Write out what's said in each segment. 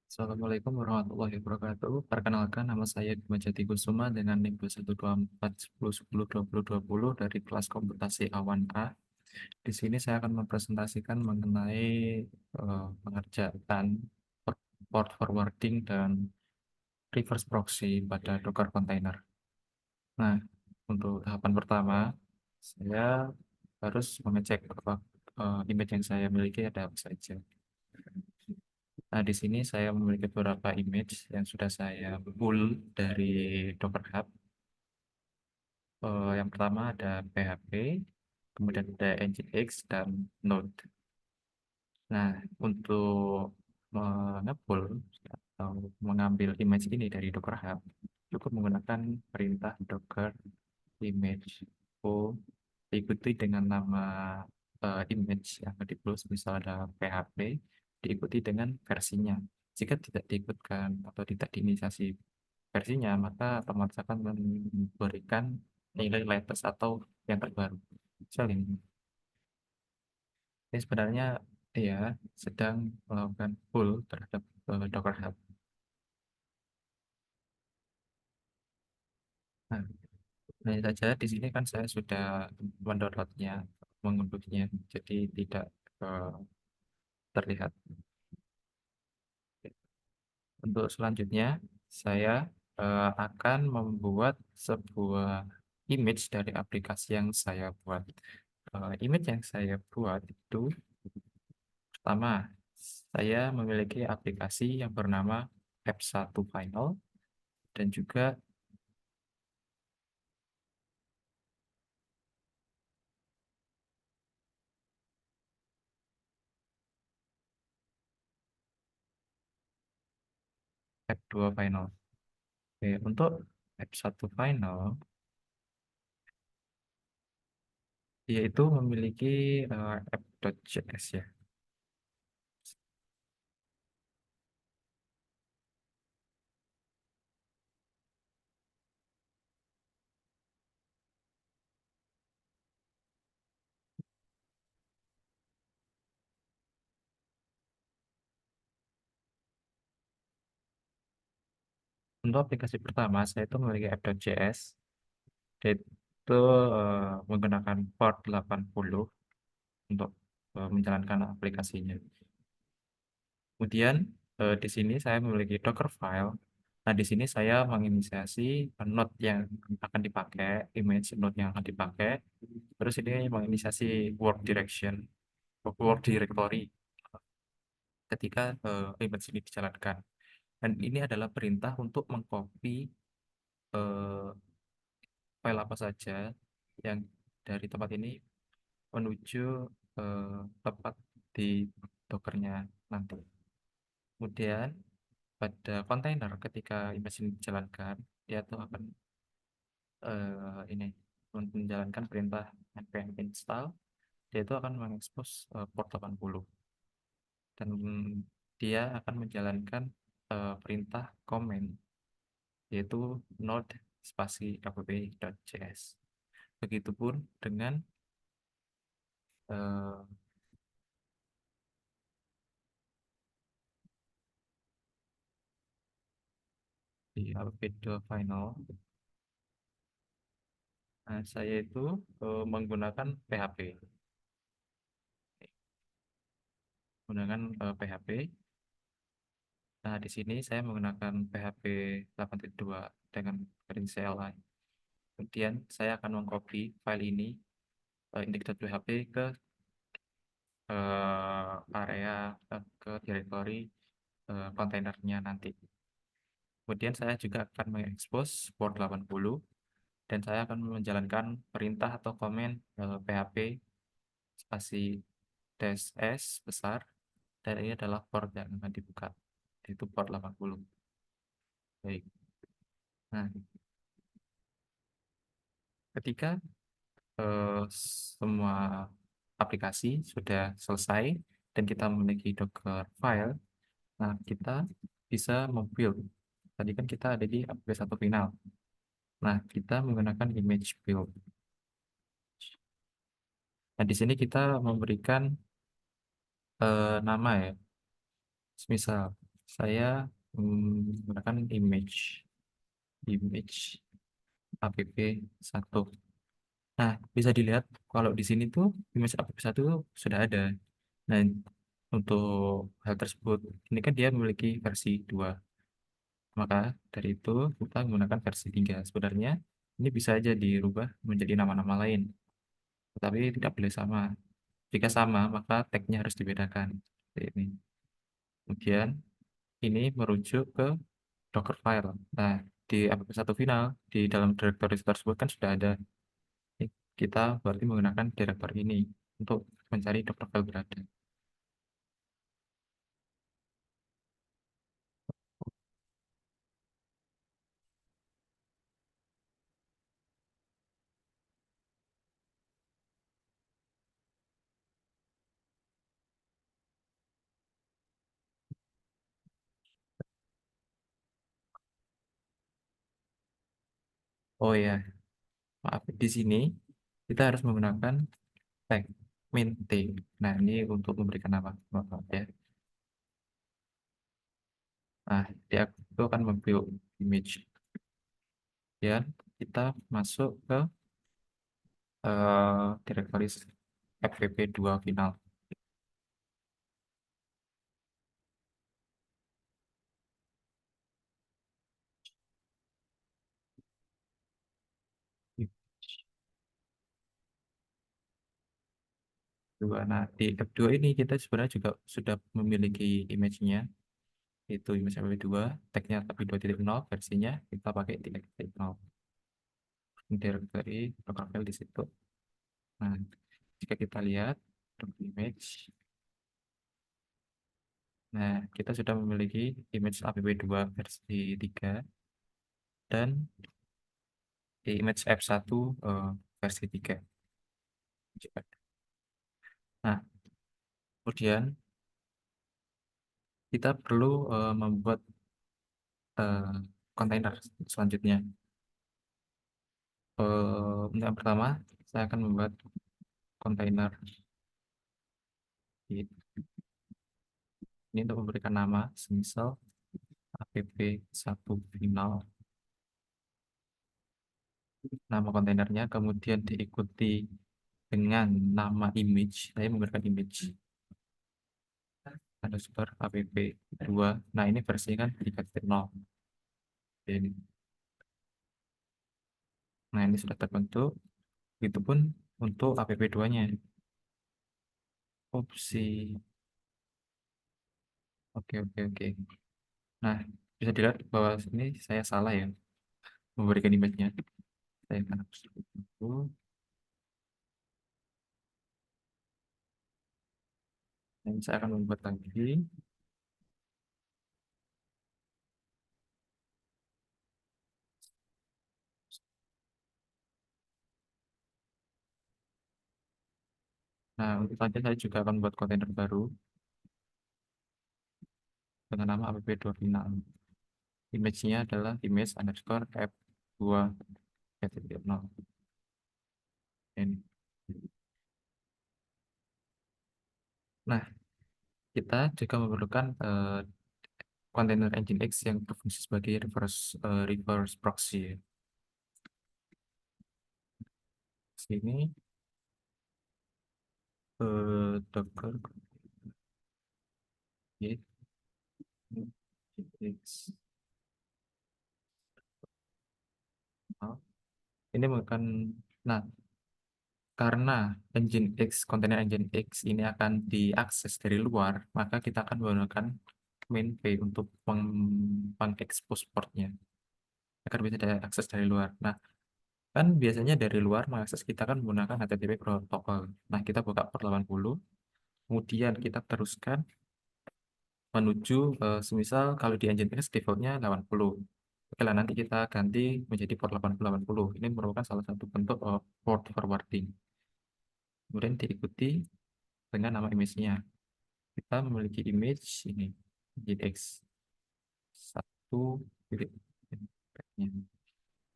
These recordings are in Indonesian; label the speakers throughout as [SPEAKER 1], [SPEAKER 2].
[SPEAKER 1] Assalamualaikum warahmatullahi wabarakatuh. Perkenalkan, nama saya Bima Jati Kusuma dengan NIM 21241102020 dari kelas komputasi Awan A. Di sini saya akan mempresentasikan mengenai pengerjaan port forwarding dan reverse proxy pada Docker container. Nah, untuk tahapan pertama, saya harus mengecek apa image yang saya miliki ada apa saja. Nah, di sini saya memiliki beberapa image yang sudah saya pull dari Docker Hub. Yang pertama ada PHP, kemudian ada Nginx dan Node. Nah, untuk mengepull atau mengambil image ini dari Docker Hub, cukup menggunakan perintah docker image pull diikuti dengan nama image yang akan di-pull, misal ada PHP, diikuti dengan versinya. Jika tidak diikutkan atau tidak diinisiasi versinya, maka otomatis akan memberikan nilai latest atau yang terbaru. Misal ini sebenarnya dia sedang melakukan pull terhadap Docker Hub. Nah, hanya saja di sini kan saya sudah mendownloadnya, mengunduhnya, jadi tidak eh, terlihat. Untuk selanjutnya, saya akan membuat sebuah image dari aplikasi yang saya buat. Image yang saya buat itu, pertama, saya memiliki aplikasi yang bernama App1 Final dan juga App2 Final. Oke, untuk App1 Final, dia itu memiliki app.js ya. Untuk aplikasi pertama, saya itu memiliki app.js, itu menggunakan port 80 untuk menjalankan aplikasinya. Kemudian di sini saya memiliki Dockerfile. Nah, di sini saya menginisiasi node yang akan dipakai, image node yang akan dipakai. Terus ini menginisiasi work directory ketika image ini dijalankan. Dan ini adalah perintah untuk mengcopy eh, file apa saja yang dari tempat ini menuju tempat di Dockernya nanti. Kemudian pada kontainer ketika image ini dijalankan, dia tuh akan ini menjalankan perintah npm install, dia itu akan mengekspos port 80 dan dia akan menjalankan perintah comment yaitu node spasi app.js. Begitupun dengan eh, di app.final. Nah, saya itu menggunakan PHP, PHP. Nah, di sini saya menggunakan PHP 8.2 dengan kering CLI. Kemudian saya akan mengcopy file ini, index.php ke area ke directory kontainernya nanti. Kemudian saya juga akan mengekspos port 80 dan saya akan menjalankan perintah atau komen PHP spasi dash s besar, dan ini adalah port yang akan dibuka, yaitu port 80. Baik. Nah, ketika semua aplikasi sudah selesai dan kita memiliki Docker file, nah kita bisa membuild. Tadi kan kita ada di aplikasi satu final. Nah, kita menggunakan image build. Nah, di sini kita memberikan nama ya. Misal saya menggunakan image app 1. Nah, bisa dilihat kalau di sini tuh image app 1 sudah ada. Nah, untuk hal tersebut, ini kan dia memiliki versi 2. Maka dari itu kita menggunakan versi 3. Sebenarnya ini bisa aja dirubah menjadi nama-nama lain, tetapi tidak boleh sama. Jika sama, maka tag-nya harus dibedakan. Seperti ini. Kemudian ini merujuk ke Dockerfile. Nah, di app1 final, di dalam directory tersebut kan sudah ada. Kita berarti menggunakan directory ini untuk mencari Dockerfile berada. Oh ya, maaf, di sini kita harus menggunakan tag main. Nah, ini untuk memberikan nama. Maaf ya. Nah, dia itu akan membuild image. Ya, kita masuk ke directory fpp2 final. Nah, di F2 ini kita sebenarnya juga sudah memiliki image-nya, itu image fpp2, tag-nya tapi 2.0, versinya kita pakai 3.0. Directory local file di situ. Nah, jika kita lihat image, nah kita sudah memiliki image app2 versi 3 dan image f1 versi 3. Nah, kemudian kita perlu membuat eh, kontainer selanjutnya. Untuk yang pertama, saya akan membuat kontainer ini untuk memberikan nama, semisal app1 final, nama kontainernya, kemudian diikuti dengan nama image. Saya memberikan image underscore app2. Nah, ini versinya kan 3.0. Ini. Nah, ini sudah terbentuk. Itu pun untuk app2-nya. Opsi. Oke, oke, oke. Nah, bisa dilihat bahwa ini saya salah ya memberikan image-nya. Saya akan hapus dulu. Dan saya akan membuat lagi. Nah, untuk saja saya juga akan membuat kontainer baru dengan nama app2 final. Image-nya adalah image underscore f2 f.0. Ini. Nah, kita juga memerlukan kontainer Nginx yang berfungsi sebagai reverse proxy. Sini docker git Nginx. Nah, ini bukan. Nah, karena kontainer Nginx ini akan diakses dari luar, maka kita akan menggunakan main P untuk mengekspos portnya agar bisa diakses dari luar. Nah, kan biasanya dari luar mengakses kita kan menggunakan HTTP protokol. Nah, kita buka port 80, kemudian kita teruskan menuju semisal kalau di Nginx defaultnya 80. Oke lah, nanti kita ganti menjadi port 8080. Ini merupakan salah satu bentuk port forwarding. Kemudian diikuti dengan nama image-nya. Kita memiliki image ini, JX 1 titik tag-nya.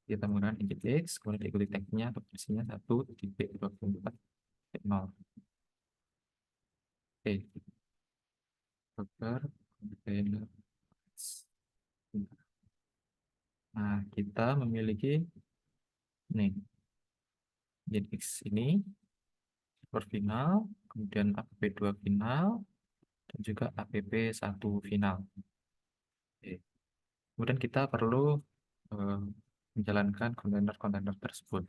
[SPEAKER 1] Kita menggunakan JX, kemudian diikuti tag-nya atau versinya 1.24.0. Oke, docker container. Nah, kita memiliki nih Nginx ini server final, kemudian app2 final, dan juga app1 final. Oke. Kemudian kita perlu eh, menjalankan kontainer-kontainer tersebut.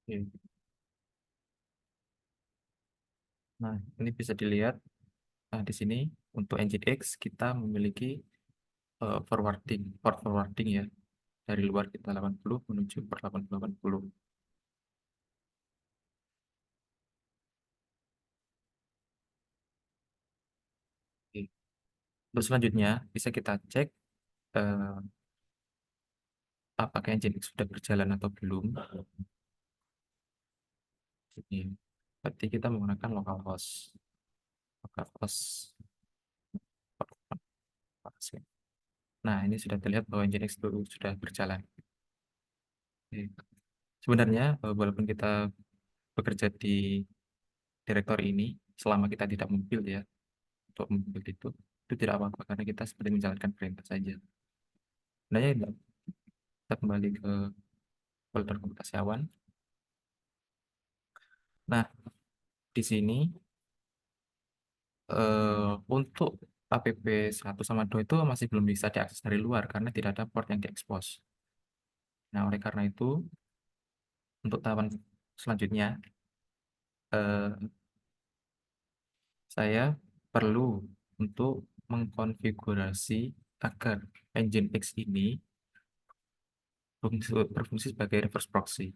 [SPEAKER 1] Oke. Nah, ini bisa dilihat di sini untuk Nginx kita memiliki forwarding ya, dari luar kita 80 menuju per 8080. Oke. Terus selanjutnya bisa kita cek eh, apakah Nginx sudah berjalan atau belum. Ini berarti kita menggunakan localhost. Nah, ini sudah terlihat bahwa Nginx itu sudah berjalan. Oke. Sebenarnya walaupun kita bekerja di direktori ini, selama kita tidak membuild ya, untuk membuild itu tidak apa-apa karena kita seperti menjalankan perintah saja. Nah, ya, kita kembali ke folder komputasi awan. Nah, di sini untuk app1 sama 2 itu masih belum bisa diakses dari luar karena tidak ada port yang diekspos. Nah, oleh karena itu, untuk tahapan selanjutnya, eh, saya perlu untuk mengkonfigurasi agar Nginx ini berfungsi sebagai reverse proxy,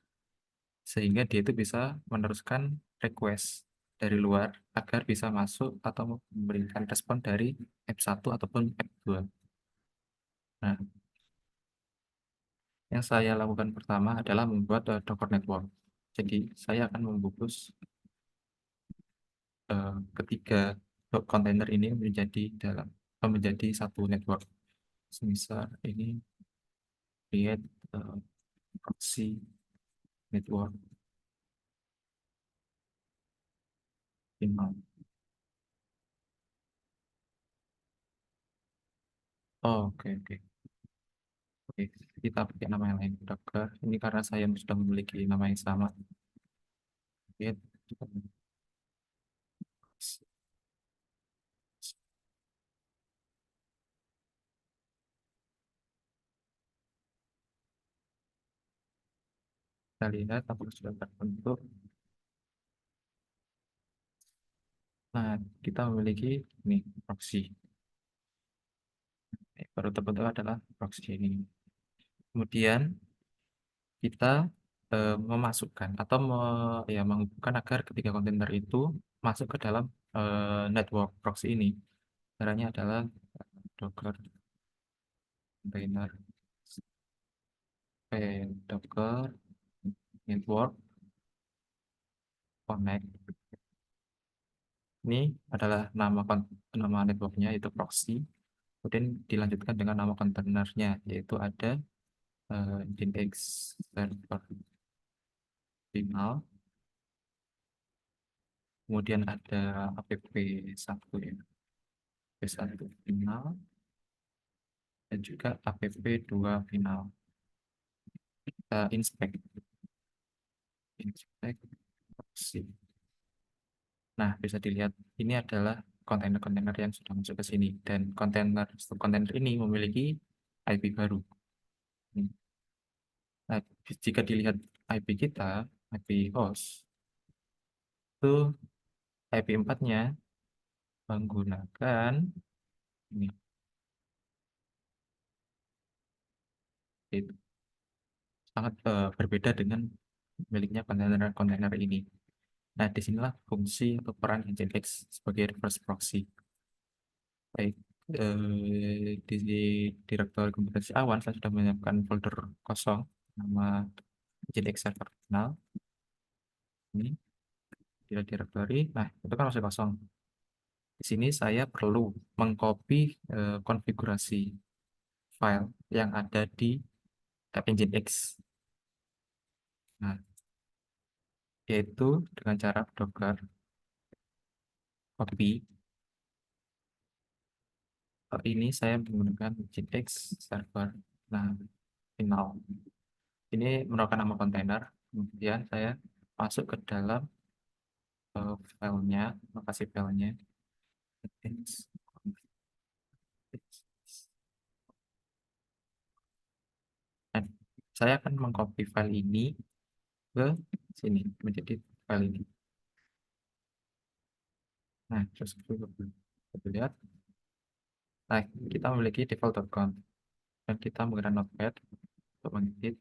[SPEAKER 1] sehingga dia itu bisa meneruskan request dari luar agar bisa masuk atau memberikan respon dari app1 ataupun app2. Nah, yang saya lakukan pertama adalah membuat Docker network. Jadi, saya akan membungkus ketiga kontainer ini menjadi satu network. Misal ini create proxy network final. Oh, oke, oke. Oke, kita pakai nama yang lain. Docker. Ini karena saya sudah memiliki nama yang sama. Create. Kita lihat apakah sudah terbentuk. Nah, kita memiliki nih proxy. Baru terbentuk adalah proxy ini. Kemudian kita memasukkan atau ya, menghubungkan agar ketiga kontainer itu masuk ke dalam network proxy ini. Caranya adalah Docker container Docker network connect. Ini adalah nama networknya itu proxy. Kemudian dilanjutkan dengan nama kontainernya yaitu ada Nginx server final. Kemudian ada app1 ya, app1 final dan juga app2 final. Kita inspect proxy. Nah, bisa dilihat ini adalah kontainer-kontainer yang sudah masuk ke sini dan kontainer ini memiliki IP baru. Nah, jika dilihat IP kita, IP host itu IP4-nya menggunakan ini, itu sangat berbeda dengan miliknya kontainer-kontainer ini. Nah, disinilah fungsi atau peran Nginx sebagai reverse proxy. Baik, di direktur komputasi awan saya sudah menyiapkan folder kosong nama Nginx server final ini di directory. Nah, itu kan masih kosong. Di sini saya perlu mengcopy konfigurasi file yang ada di Nginx. Nah, yaitu dengan cara docker copy. Ini saya menggunakan Nginx server. Nah, final. Ini merupakan nama kontainer. Kemudian saya masuk ke dalam filenya, lokasi filenya. Nginx. Nah, saya akan mengcopy file ini ke sini menjadi file ini. Nah, terus kita lihat. Nah, kita memiliki default.conf dan kita menggunakan notepad untuk mengedit.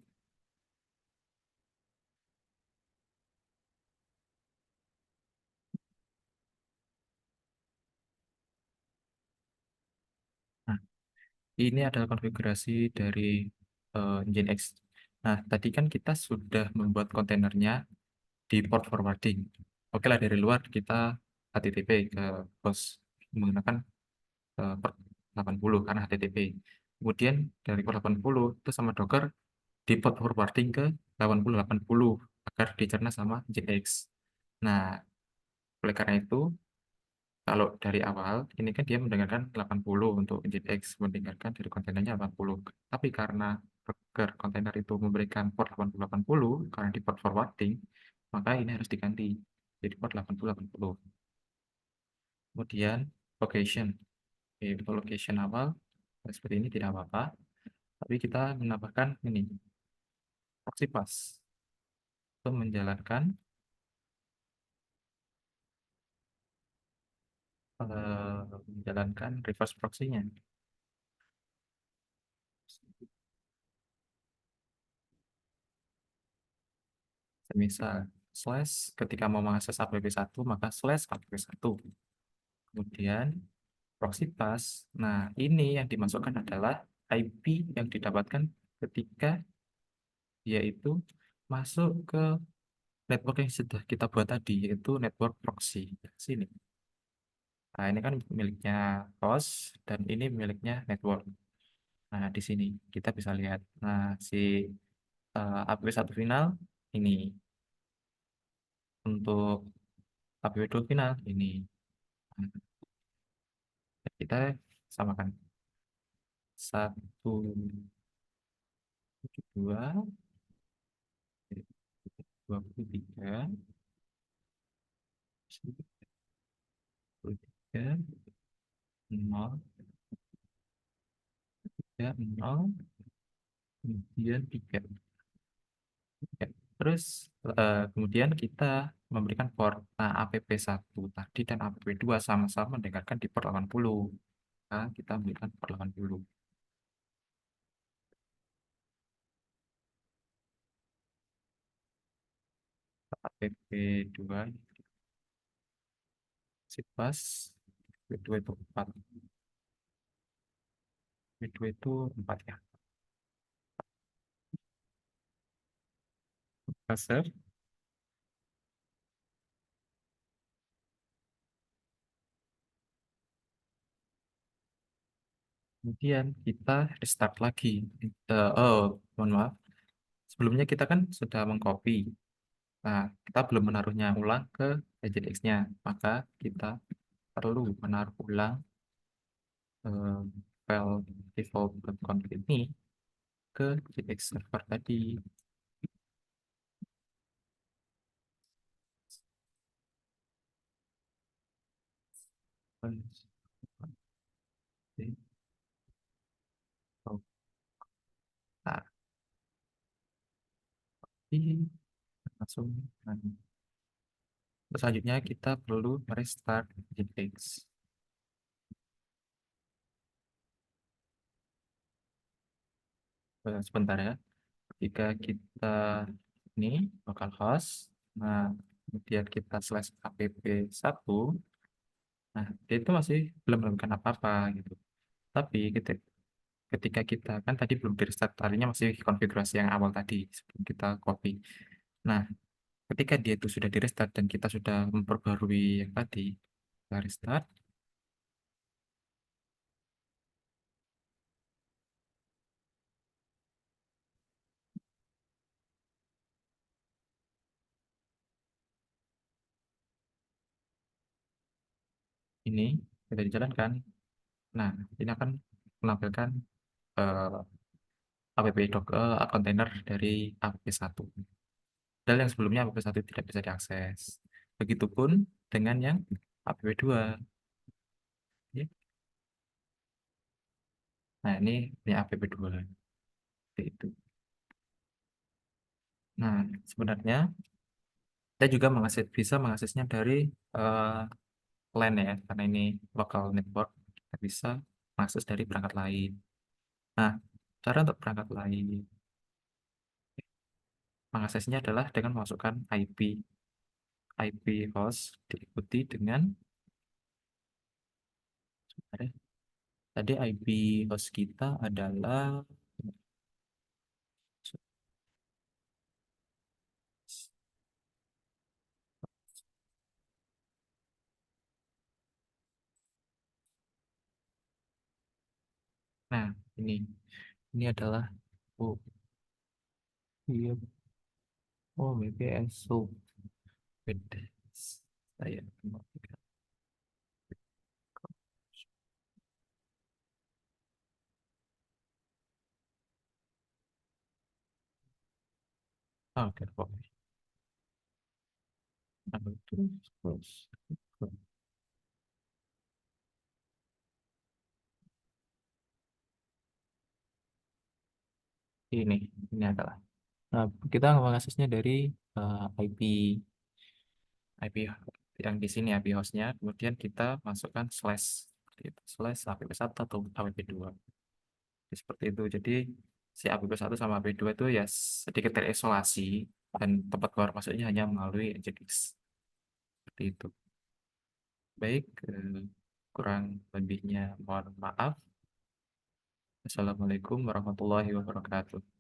[SPEAKER 1] Nah, ini adalah konfigurasi dari Nginx. Nah, tadi kan kita sudah membuat kontainernya di port forwarding. Oke lah, dari luar kita HTTP ke host menggunakan port 80 karena HTTP. Kemudian dari port 80 itu sama Docker di port forwarding ke 8080 agar dicerna sama Nginx. Nah, oleh karena itu, kalau dari awal, ini kan dia mendengarkan 80 untuk Nginx, mendengarkan dari kontainernya 80. Tapi karena Docker kontainer itu memberikan port 8080, karena di port forwarding, maka ini harus diganti jadi port 8080. Kemudian, location. Oke, untuk location awal, seperti ini tidak apa-apa. Tapi kita menambahkan ini, proxy pass, untuk menjalankan reverse proxy-nya. Misal, slash ketika mau mengakses app1, maka slash app1. Kemudian, proxy pass. Nah, ini yang dimasukkan adalah IP yang didapatkan ketika dia itu masuk ke network yang sudah kita buat tadi, yaitu network proxy. Sini. Nah, ini kan miliknya host, dan ini miliknya network. Nah, di sini kita bisa lihat. Nah, si app1 final, ini. Untuk app2 final, ini. Nah, kita samakan 172 23 23 0 3 0 kemudian 3. Ya. Terus kemudian kita memberikan port. Nah, app1 tadi dan app2 sama-sama mendengarkan di port 80. Nah, kita memberikan port 80. app2 pas app2 itu 4. app2 itu 4 ya. Kasar. Kemudian kita restart lagi. Mohon maaf. Sebelumnya kita kan sudah mengcopy. Nah, kita belum menaruhnya ulang ke Nginx-nya. Maka kita perlu menaruh ulang eh, file default.conf ini ke Nginx server tadi. Nah, ini langsung. Selanjutnya kita perlu merestart Nginx. Sebentar ya. Jika kita ini localhost, nah kemudian kita slash app1, nah dia itu masih belum melakukan apa-apa gitu. Tapi ketika kita kan tadi belum di restart, tadinya masih konfigurasi yang awal tadi sebelum kita copy. Nah, ketika dia itu sudah di restart dan kita sudah memperbarui yang tadi, kita restart. ini sudah dijalankan. Nah, ini akan menampilkan eh, app container dari app1. Padahal yang sebelumnya app1 tidak bisa diakses. Begitupun dengan yang app2. Ya. Nah, ini app2. Seperti itu. Nah, sebenarnya kita juga bisa mengaksesnya dari eh, LAN ya, karena ini local network, kita bisa mengakses dari perangkat lain. Nah, cara untuk perangkat lain mengaksesnya adalah dengan memasukkan IP host diikuti dengan tadi IP host kita adalah, nah ini ini adalah, oh iya, oh BPSO beda, saya kembalikan. Oke, oke. Nah, terus ini ini adalah, nah, kita mengaksesnya dari IP yang di sini IP hostnya, kemudian kita masukkan slash gitu, slash app1 atau app2. Seperti itu. Jadi si app1 sama app2 itu ya sedikit terisolasi dan tempat keluar masuknya hanya melalui Nginx. Seperti itu. Baik, kurang lebihnya mohon maaf. Assalamualaikum warahmatullahi wabarakatuh.